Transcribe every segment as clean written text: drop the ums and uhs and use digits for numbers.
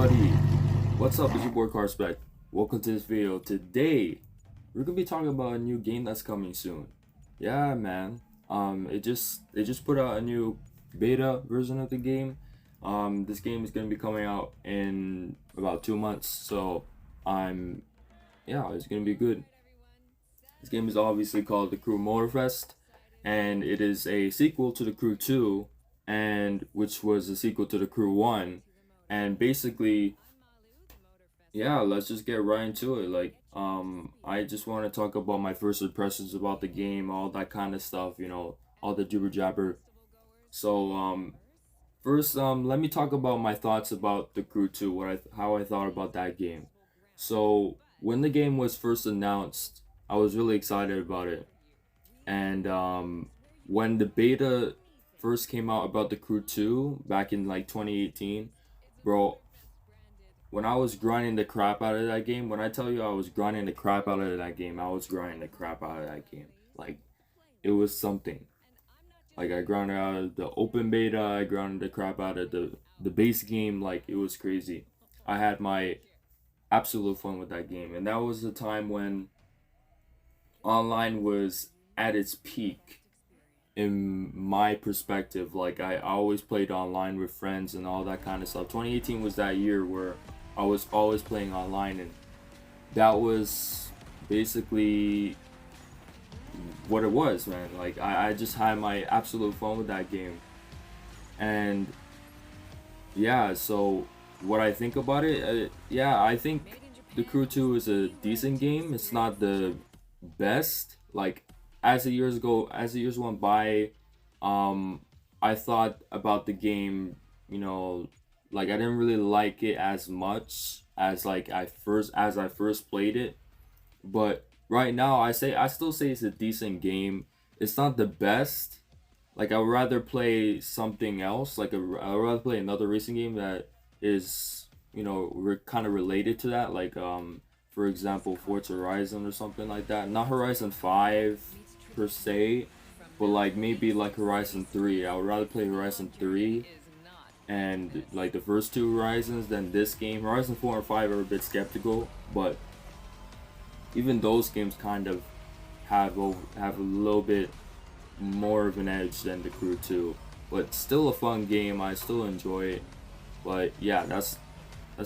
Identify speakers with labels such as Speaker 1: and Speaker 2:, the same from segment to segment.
Speaker 1: everybody, what's up? It's your boy Carspec. Welcome to this video. Today we're gonna be talking about a new game that's coming soon. Yeah, man. They just put out a new beta version of the game. This game is gonna be coming out in about 2 months. So I'm yeah, it's gonna be good. This game is obviously called The Crew Motorfest, and it is a sequel to The Crew 2, and which was a sequel to The Crew 1. And basically, yeah, let's just get right into it. I just want to talk about my first impressions about the game, all that kind of stuff, all the jibber jabber. So, first, let me talk about my thoughts about The Crew 2, how I thought about that game. So, when the game was first announced, I was really excited about it. And when the beta first came out about The Crew 2 back in like 2018, bro, when I was grinding the crap out of that game, when I tell you I was grinding the crap out of that game, I was grinding the crap out of that game. Like, it was something. Like, I grounded out of the open beta, I grounded the crap out of the base game. Like, it was crazy. I had my absolute fun with that game. And that was the time when online was at its peak in my perspective. Like, I always played online with friends and all that kind of stuff. 2018 was that year where I was always playing online, and that was basically what it was, man. Like, I just had my absolute fun with that game. And yeah, so what I think about it, yeah, I think The Crew 2 is a decent game. It's not the best. Like, as the years went by, I thought about the game, like, I didn't really like it as much as like I first played it. But right now, I still say it's a decent game. It's not the best. Like, I would rather play something else. Like, I would rather play another racing game that is, kind of related to that. Like, for example, Forza Horizon or something like that. Not Horizon 5 per se, but like maybe like Horizon 3. I would rather play Horizon 3 and like the first two Horizons than this game. Horizon 4 and 5 are a bit skeptical, but even those games kind of have a little bit more of an edge than the Crew 2. But still a fun game. I still enjoy it. But yeah, that's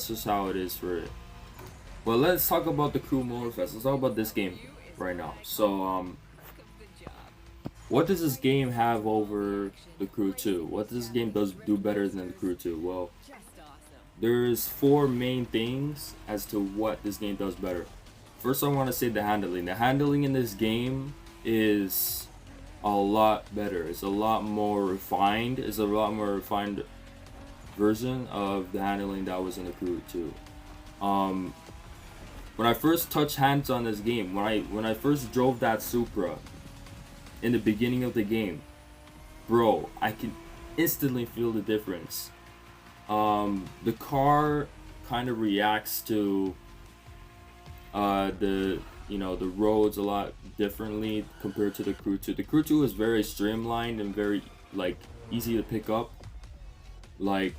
Speaker 1: just how it is for it. But let's talk about the Crew Motorfest. Let's talk about this game right now. So what does this game have over the Crew 2? What does this game do better than the Crew 2? Well, there's four main things as to what this game does better. First, I want to say the handling. The handling in this game is a lot better. It's a lot more refined. It's a lot more refined version of the handling that was in the Crew 2. When I first touched hands on this game, when I first drove that Supra in the beginning of the game, bro, I can instantly feel the difference. The car kind of reacts to the roads a lot differently compared to the Crew 2. The Crew 2 is very streamlined and very like easy to pick up. Like,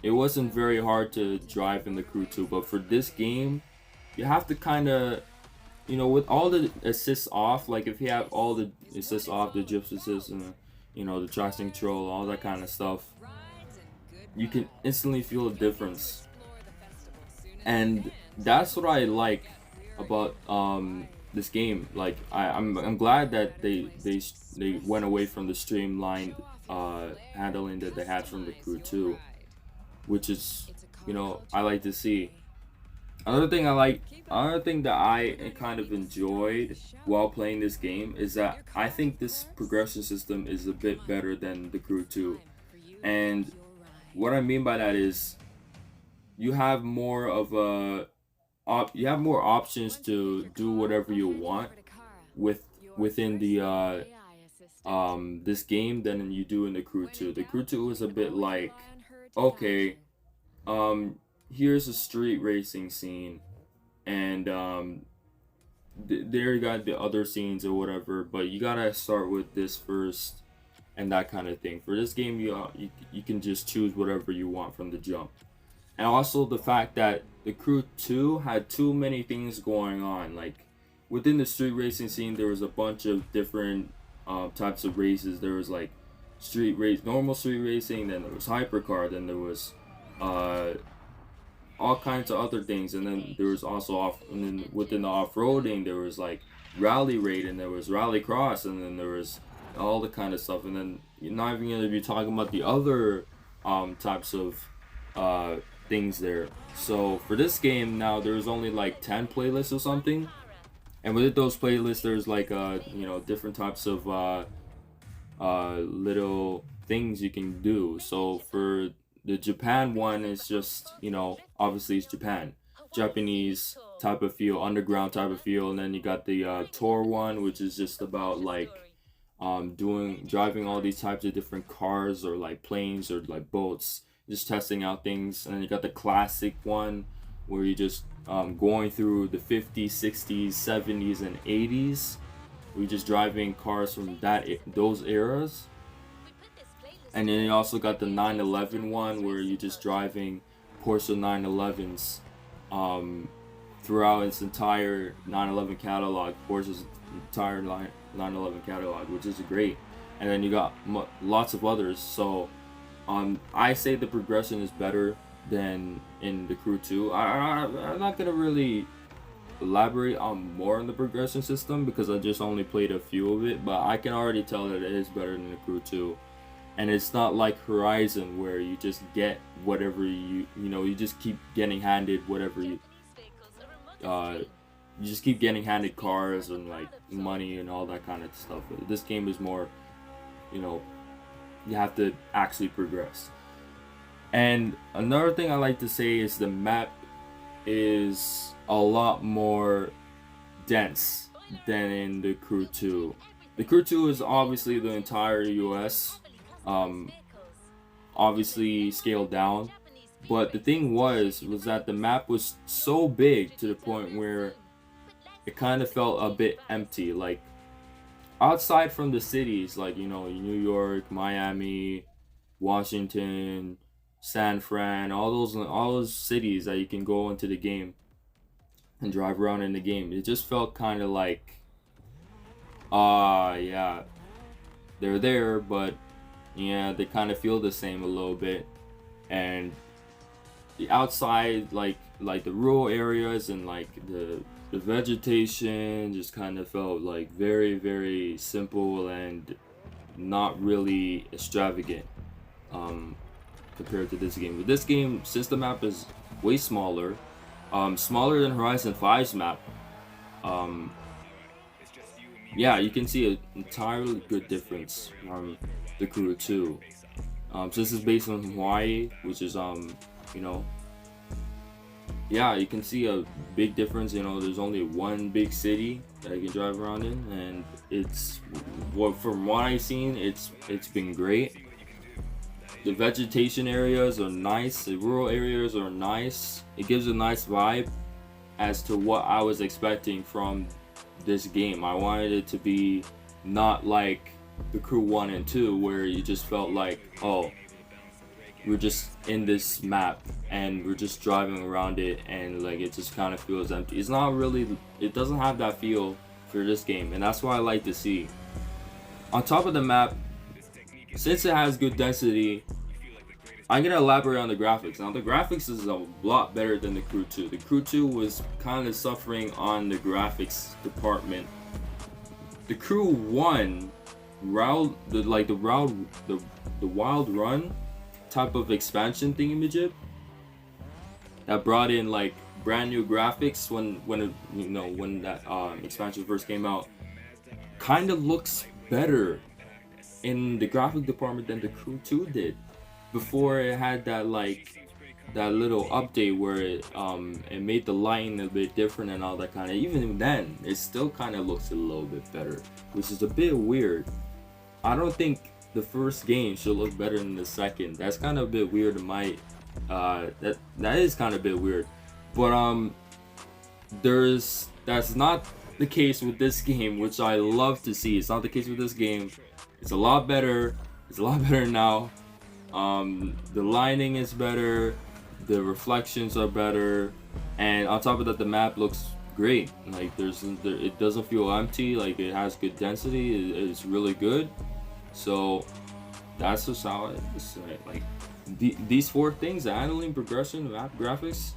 Speaker 1: it wasn't very hard to drive in the Crew 2, but for this game, you have to kind of, with all the assists off, like if you have all the assists off, the gyps assist and the traction control, all that kind of stuff, you can instantly feel a difference. And that's what I like about this game. Like, I'm glad that they went away from the streamlined handling that they had from the Crew 2, which is, I like to see. Another thing that I kind of enjoyed while playing this game is that I think this progression system is a bit better than the Crew 2. And what I mean by that is you have more of you have more options to do whatever you want within the this game than you do in the Crew 2. The Crew 2 is a bit like, okay, here's a street racing scene, and there you got the other scenes or whatever, but you gotta start with this first, and that kind of thing. For this game, you can just choose whatever you want from the jump. and also the fact that the Crew 2 had too many things going on. Like within the street racing scene, there was a bunch of different types of races. There was like normal street racing, then there was hypercar, then there was uh, all kinds of other things, and then there was also and then within the off-roading there was like rally raid, and there was rally cross, and then there was all the kind of stuff, and then you're not even gonna be talking about the other types of things there. So for this game now, there's only like 10 playlists or something, and within those playlists there's like different types of little things you can do. So for the Japan one, it's just, obviously it's Japanese type of feel, underground type of feel, and then you got the tour one, which is just about like driving all these types of different cars or like planes or like boats, just testing out things. And then you got the classic one where you just going through the 50s, 60s, 70s, and 80s. We're just driving cars from those eras. And then you also got the 911 one where you're just driving Porsche 911s throughout its entire 911 catalog, Porsche's entire 911 catalog, which is great. And then you got lots of others. So I say the progression is better than in the Crew 2. I'm not gonna really elaborate on more on the progression system because I just only played a few of it, but I can already tell that it is better than the Crew 2. And it's not like Horizon where you just get whatever you just keep getting handed whatever you just keep getting handed cars and like money and all that kind of stuff. This game is more, you have to actually progress. And another thing I like to say is the map is a lot more dense than in the Crew 2. The Crew 2 is obviously the entire US, obviously scaled down, but the thing was that the map was so big to the point where it kind of felt a bit empty. Like outside from the cities, like New York, Miami, Washington, San Fran, all those cities that you can go into the game and drive around in the game, it just felt kind of like yeah, they're there, but yeah, they kind of feel the same a little bit. And the outside, like the rural areas and like the vegetation just kind of felt like very, very simple and not really extravagant compared to this game. But this game, since the map is way smaller, smaller than Horizon 5's map, yeah, you can see an entirely good difference from the Crew 2. So this is based on Hawaii, which is yeah, you can see a big difference. There's only one big city that you can drive around in, and it's from what I've seen, it's been great. The vegetation areas are nice, the rural areas are nice. It gives a nice vibe as to what I was expecting from this game. I wanted it to be not like the Crew 1 and 2 where you just felt like, oh, we're just in this map and we're just driving around it and like it just kind of feels empty. It's not really, it doesn't have that feel for this game, and that's what I like to see. On top of the map, since it has good density, I'm gonna elaborate on the graphics. Now the graphics is a lot better than the Crew 2. The Crew 2 was kind of suffering on the graphics department. The Crew 1, the Wild Run type of expansion thingamajig that brought in like brand new graphics when that expansion first came out, kind of looks better in the graphic department than the Crew 2 did. Before it had that little update where it made the lighting a bit different and all that kind of. Even then, it still kind of looks a little bit better, which is a bit weird. I don't think the first game should look better than the second. That's kind of a bit weird in my that is kind of a bit weird. But that's not the case with this game, which I love to see. It's not the case with this game. It's a lot better. It's a lot better now. The lighting is better. the reflections are better, and on top of that, the map looks great. Like it doesn't feel empty. Like it has good density. It's really good. So that's just how it's like these four things: the handling, progression, map, graphics,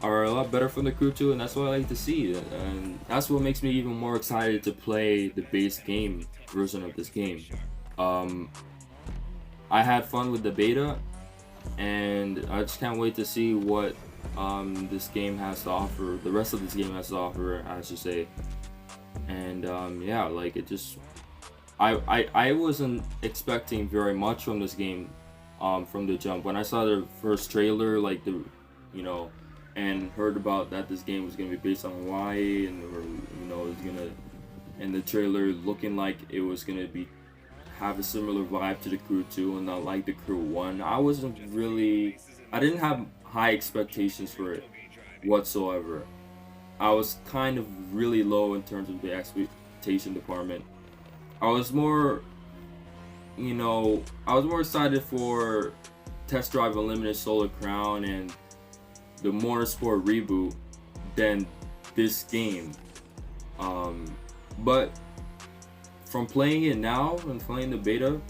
Speaker 1: are a lot better from the Crew 2, and that's what I like to see. And that's what makes me even more excited to play the base game version of this game. Um, I had fun with the beta, and I just can't wait to see what this game has to offer. The rest of this game has to offer, I should say. And yeah, like it just, I wasn't expecting very much from this game, from the jump. When I saw the first trailer, like and heard about that this game was gonna be based on Hawaii, and it was gonna, and the trailer looking like it was gonna be have a similar vibe to the Crew 2 and not like the Crew 1. I didn't have high expectations for it whatsoever. I was kind of really low in terms of the expectation department. I was more excited for Test Drive Unlimited Solar Crown and the Motorsport reboot than this game. But from playing it now and playing the beta,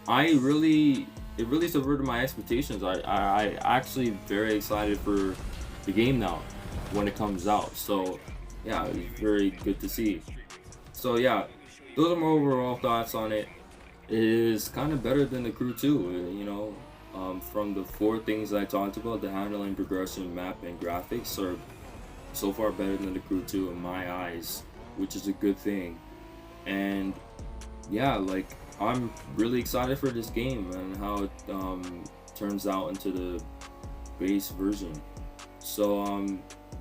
Speaker 1: it really subverted my expectations. I actually very excited for the game now when it comes out. So yeah, it's very good to see. So yeah, those are my overall thoughts on it. It is kind of better than the Crew 2, from the four things I talked about, the handling, progression, map, and graphics are so far better than the Crew 2 in my eyes, which is a good thing. And yeah, like I'm really excited for this game and how it turns out into the base version. So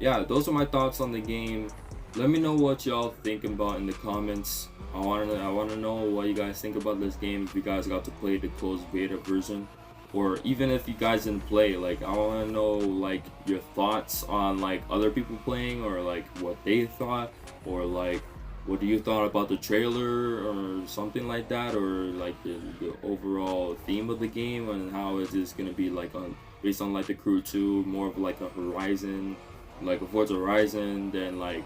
Speaker 1: yeah, those are my thoughts on the game. Let me know what y'all think about in the comments. I want to know what you guys think about this game, if you guys got to play the closed beta version, or even if you guys didn't play. Like I want to know like your thoughts on like other people playing, or like what they thought, or like what do you thought about the trailer or something like that, or like the overall theme of the game, and how is this gonna be like based on like the Crew 2, more of like a Horizon, like a Forza Horizon, than like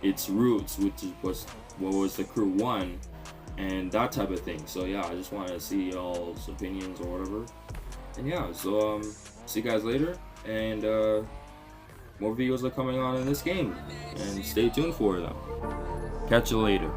Speaker 1: its roots, which was what was the Crew 1, and that type of thing. So yeah, I just wanted to see y'all's opinions or whatever. And yeah, so see you guys later, and more videos are coming on in this game, and stay tuned for them. Catch you later.